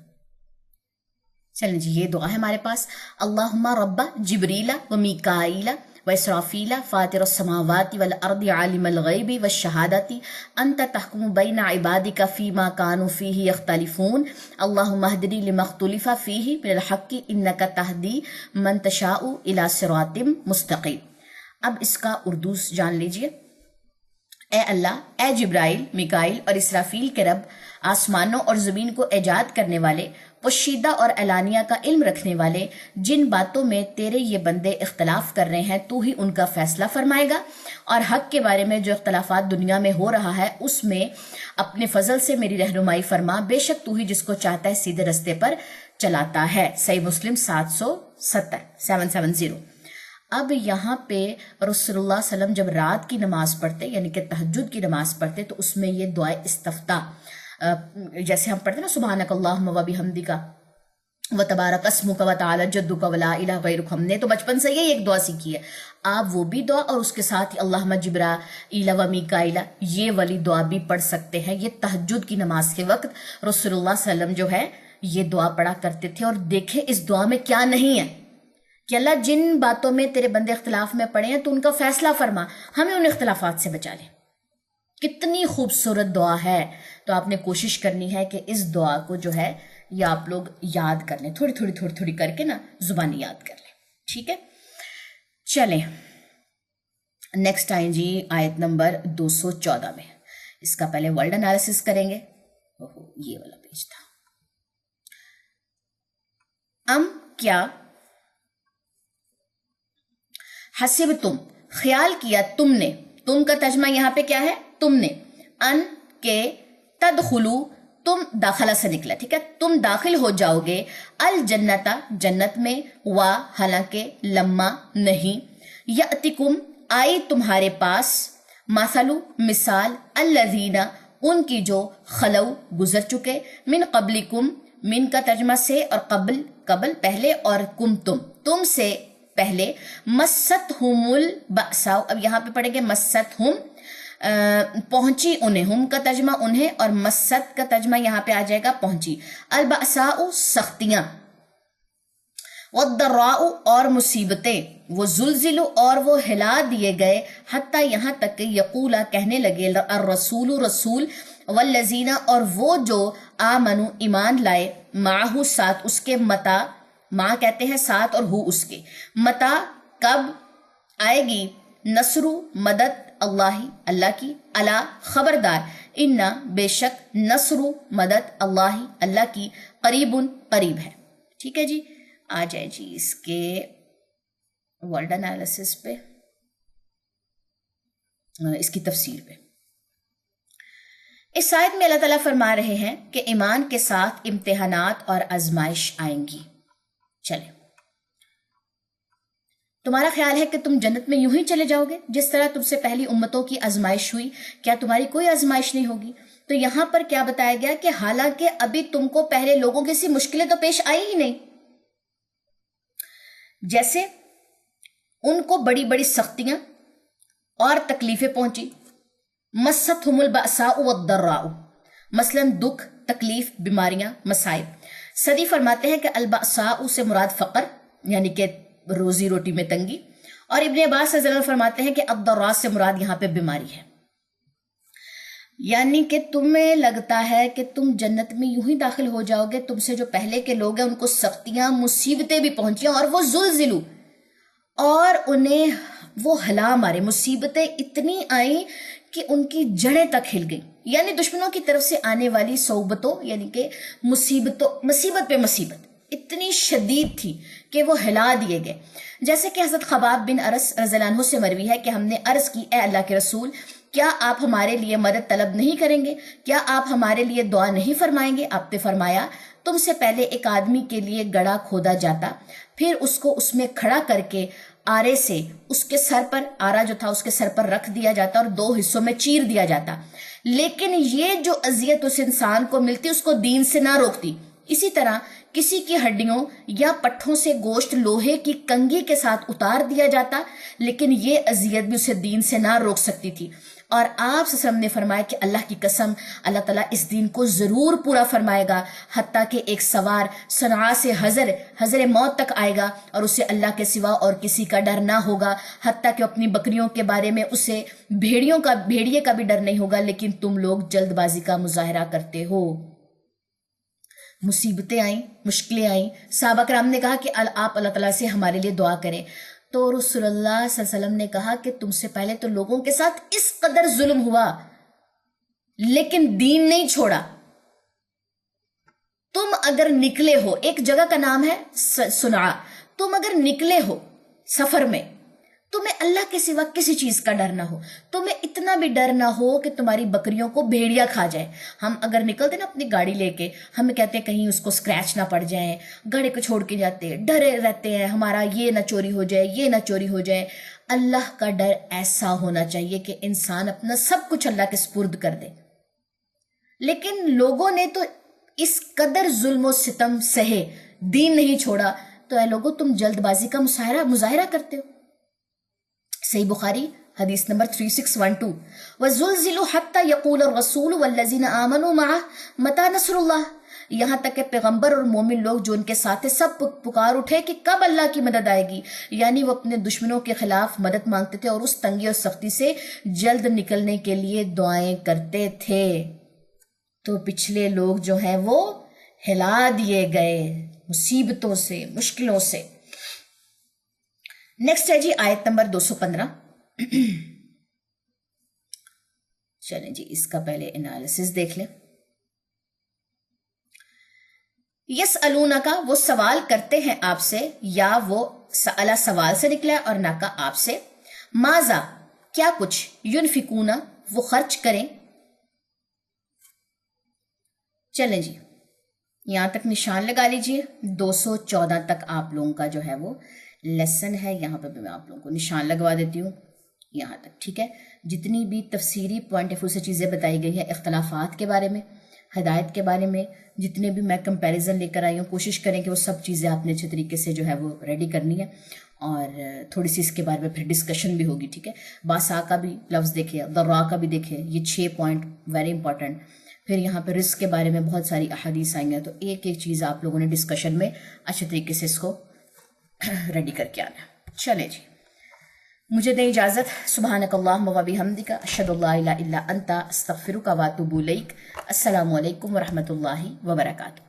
چلیں جی، یہ دعا ہے ہمارے پاس، اللہم رب جبریل و میکائیل وإسرافیل فاطر السماوات والأرض عالم الغیب والشہادۃ انت تحکم بین عبادک فیما کانوا فیہ یختلفون اللہم اہدنی لما اختلف فیہ من الحق انک تہدی من تشاء الی صراط مستقیم۔ اب اس کا اردو جان لیجئے۔ اے اللہ، اے جبرائیل، میکائیل اور اسرافیل کے رب، آسمانوں اور زمین کو ایجاد کرنے والے، پوشیدہ اور اعلانیہ کا علم رکھنے والے، جن باتوں میں تیرے یہ بندے اختلاف کر رہے ہیں تو ہی ان کا فیصلہ فرمائے گا، اور حق کے بارے میں جو اختلافات دنیا میں ہو رہا ہے اس میں اپنے فضل سے میری رہنمائی فرما، بے شک تو ہی جس کو چاہتا ہے سیدھے رستے پر چلاتا ہے۔ صحیح مسلم 770۔ اب یہاں پہ رسول اللہ صلی اللہ علیہ وسلم جب رات کی نماز پڑھتے یعنی کہ تہجد کی نماز پڑھتے تو اس میں یہ دعائے استفتاح جیسے ہم پڑھتے ہیں نا سبحانک اللہم و بحمدک و تبارک اسمک و تعالی جدک و لا الہ غیرک، ہم نے تو بچپن سے یہی ایک دعا سیکھی ہے، آپ وہ بھی دعا اور اس کے ساتھ ہی اللہم جبرائیل و میکائیل یہ والی دعا بھی پڑھ سکتے ہیں۔ یہ تہجد کی نماز کے وقت رسول اللہ صلی اللہ علیہ وسلم جو ہے یہ دعا پڑھا کرتے تھے۔ اور دیکھیں اس دعا میں کیا نہیں ہے کہ اللہ جن باتوں میں تیرے بندے اختلاف میں پڑے ہیں تو ان کا فیصلہ فرما، ہمیں ان اختلافات سے بچا لے۔ کتنی خوبصورت دعا ہے۔ تو آپ نے کوشش کرنی ہے کہ اس دعا کو جو ہے یہ آپ لوگ یاد کر لیں، تھوڑی تھوڑی کر کے نا زبانی یاد کر لیں، ٹھیک ہے۔ چلیں نیکسٹ آئیں جی آیت نمبر 214 میں۔ اس کا پہلے ورڈ انالیسس کریں گے۔ یہ والا پیج تھا۔ کیا حسب تم خیال کیا تم نے، تم کا ترجمہ یہاں پہ کیا ہے؟ تم نے، ان کے تدخلو تم داخلہ سے نکلا، ٹھیک ہے، تم داخل ہو جاؤ گے الجنتا جنت میں، وا حالانکہ لما نہیں، یاتکم آئی تمہارے پاس، مثلو مثال، الذین ان کی جو خلو گزر چکے، من قبلکم من کا ترجمہ سے اور قبل پہلے، اور کم تم سے پہلے، مستہم البأساء، اب یہاں پہ پڑھیں گے مستہم پہنچی انہیں، ہم کا ترجمہ انہیں اور مست کا ترجمہ یہاں پہ آ جائے گا پہنچی، البأساء سختیاں، والضراء اور مصیبتیں، وہ زلزلوا اور وہ ہلا دیے گئے، حتیٰ یہاں تک کہ یقولا کہنے لگے الرسول رسول، والذین اور وہ جو آمنوا ایمان لائے، معہ ساتھ اس کے، متا ماں کہتے ہیں ساتھ اور ہو اس کے، متا کب آئے گی، نصر مدد اللہ کی، الا خبردار، انا بے شک، نصر مدد اللہ کی، قریب ہے۔ ٹھیک ہے جی، آ جائے جی اس کے ورڈ انالیسس پہ، اس کی تفسیر پہ۔ اس آیت میں اللہ تعالیٰ فرما رہے ہیں کہ ایمان کے ساتھ امتحانات اور آزمائش آئیں گی۔ چلیں، تمہارا خیال ہے کہ تم جنت میں یوں ہی چلے جاؤ گے جس طرح تم سے پہلی امتوں کی آزمائش ہوئی، کیا تمہاری کوئی آزمائش نہیں ہوگی؟ تو یہاں پر کیا بتایا گیا کہ حالانکہ ابھی تم کو پہلے لوگوں کی سی مشکلیں تو پیش آئی ہی نہیں، جیسے ان کو بڑی بڑی سختیاں اور تکلیفیں پہنچی، مستہم البأساء والضراء، مثلا دکھ، تکلیف، بیماریاں، مصائب۔ صدی فرماتے ہیں کہ البأساء سے مراد فقر یعنی کہ روزی روٹی میں تنگی، اور ابن عباس رضی اللہ عنہ فرماتے ہیں کہ الضراء سے مراد یہاں پہ بیماری ہے، یعنی کہ تمہیں لگتا ہے کہ تم جنت میں یوں ہی داخل ہو جاؤ گے، تم سے جو پہلے کے لوگ ہیں ان کو سختیاں، مصیبتیں بھی پہنچی اور وہ زلزلو اور انہیں وہ ہلا مارے، مصیبتیں اتنی آئیں کہ ان کی جڑیں تک ہل گئیں، یعنی دشمنوں کی طرف سے آنے والی صعوبتوں یعنی کہ مصیبت پہ مصیبت اتنی شدید تھی کہ وہ ہلا دیے گئے۔ جیسے کہ حضرت خباب بن ارس رضی اللہ عنہ سے مروی ہے کہ ہم نے عرض کی، اے اللہ کے رسول، کیا آپ ہمارے لیے مدد طلب نہیں کریں گے؟ کیا آپ ہمارے لیے دعا نہیں فرمائیں گے؟ آپ نے فرمایا، تم سے پہلے ایک آدمی کے لیے گڑھا کھودا جاتا، پھر اس کو اس میں کھڑا کر کے آرے سے اس کے سر پر، آرا جو تھا اس کے سر پر رکھ دیا جاتا اور 2 حصوں میں چیر دیا جاتا، لیکن یہ جو اذیت اس انسان کو ملتی اس کو دین سے نہ روکتی۔ اسی طرح کسی کی ہڈیوں یا پٹھوں سے گوشت لوہے کی کنگھی کے ساتھ اتار دیا جاتا، لیکن یہ اذیت بھی اسے دین سے نہ روک سکتی تھی، اور آپ صلی اللہ علیہ وسلم نے فرمایا کہ اللہ کی قسم اللہ تعالیٰ اس دین کو ضرور پورا فرمائے گا، حتیٰ کہ ایک سوار صنعاء سے حضر موت تک آئے گا اور اسے اللہ کے سوا اور کسی کا ڈر نہ ہوگا، حتیٰ کہ اپنی بکریوں کے بارے میں اسے بھیڑیے کا بھی ڈر نہیں ہوگا، لیکن تم لوگ جلد بازی کا مظاہرہ کرتے ہو۔ مصیبتیں آئیں، مشکلیں آئیں، صحابہ کرام نے کہا کہ آپ اللہ تعالیٰ سے ہمارے لیے دعا کریں، تو رسول اللہ صلی اللہ علیہ وسلم نے کہا کہ تم سے پہلے تو لوگوں کے ساتھ اس قدر ظلم ہوا لیکن دین نہیں چھوڑا، تم اگر نکلے ہو، ایک جگہ کا نام ہے صنعاء، تم اگر نکلے ہو سفر میں، تمہیں اللہ کے سوا کسی چیز کا ڈر نہ ہو، تمہیں اتنا بھی ڈر نہ ہو کہ تمہاری بکریوں کو بھیڑیا کھا جائے۔ ہم اگر نکلتے نا اپنی گاڑی لے کے، ہمیں کہتے ہیں کہیں اس کو سکریچ نہ پڑ جائیں، گاڑی کو چھوڑ کے جاتے ہیں، ڈرے رہتے ہیں ہمارا یہ نہ چوری ہو جائے، یہ نہ چوری ہو جائے۔ اللہ کا ڈر ایسا ہونا چاہیے کہ انسان اپنا سب کچھ اللہ کے سپرد کر دے، لیکن لوگوں نے تو اس قدر ظلم و ستم سہے، دین نہیں چھوڑا، تو اے لوگوں تم جلد بازی کا مظاہرہ کرتے ہو۔ صحیح بخاری حدیث نمبر 3612، وَزُلْزِلُوا حَتَّى يَقُولَ الرَّسُولُ وَالَّذِينَ آمَنُوا مَعَهُ مَتَىٰ نَصْرُ اللَّهِ، یہاں تک کہ پیغمبر اور مومن لوگ جو ان کے ساتھ ہیں سب پکار اٹھے کہ کب اللہ کی مدد آئے گی، یعنی وہ اپنے دشمنوں کے خلاف مدد مانگتے تھے اور اس تنگی اور سختی سے جلد نکلنے کے لیے دعائیں کرتے تھے۔ تو پچھلے لوگ جو ہیں وہ ہلا دیے گئے مصیبتوں سے، مشکلوں سے۔ نیکسٹ ہے جی آیت نمبر 215۔ چلیں جی اس کا پہلے انالیسس دیکھ لیں۔ یسألونک، وہ سوال کرتے ہیں آپ سے، یا وہ سألہ سوال سے نکلا اور نہ کا آپ سے، ماذا کیا کچھ، ینفقون وہ خرچ کریں۔ چلیں جی یہاں تک نشان لگا لیجئے، 214 تک آپ لوگوں کا جو ہے وہ لیسن ہے، یہاں پہ بھی میں آپ لوگوں کو نشان لگوا دیتی ہوں یہاں تک، ٹھیک ہے۔ جتنی بھی تفسیری پوائنٹ آف ویو سے چیزیں بتائی گئی ہیں، اختلافات کے بارے میں، ہدایت کے بارے میں، جتنے بھی میں کمپیریزن لے کر آئی ہوں، کوشش کریں کہ وہ سب چیزیں آپ نے اچھے طریقے سے جو ہے وہ ریڈی کرنی ہے، اور تھوڑی سی اس کے بارے میں پھر ڈسکشن بھی ہوگی، ٹھیک ہے۔ باسا کا بھی لفظ دیکھیں، ذرا کا بھی دیکھیں، یہ 6 پوائنٹ ویری امپورٹنٹ۔ پھر یہاں پہ رزق کے بارے میں بہت ساری احادیث آئیں گے، تو ایک ایک چیز آپ لوگوں نے ڈسکشن میں اچھے طریقے سے اس کو ریڈی کر کے آنا ہے۔ چلے جی مجھے دیں اجازت۔ سبحانک اللہم و بحمدک، اشہد ان لا الہ الا انت، استغفرک و اتوب الیک۔ السلام علیکم ورحمۃ اللہ وبرکاتہ۔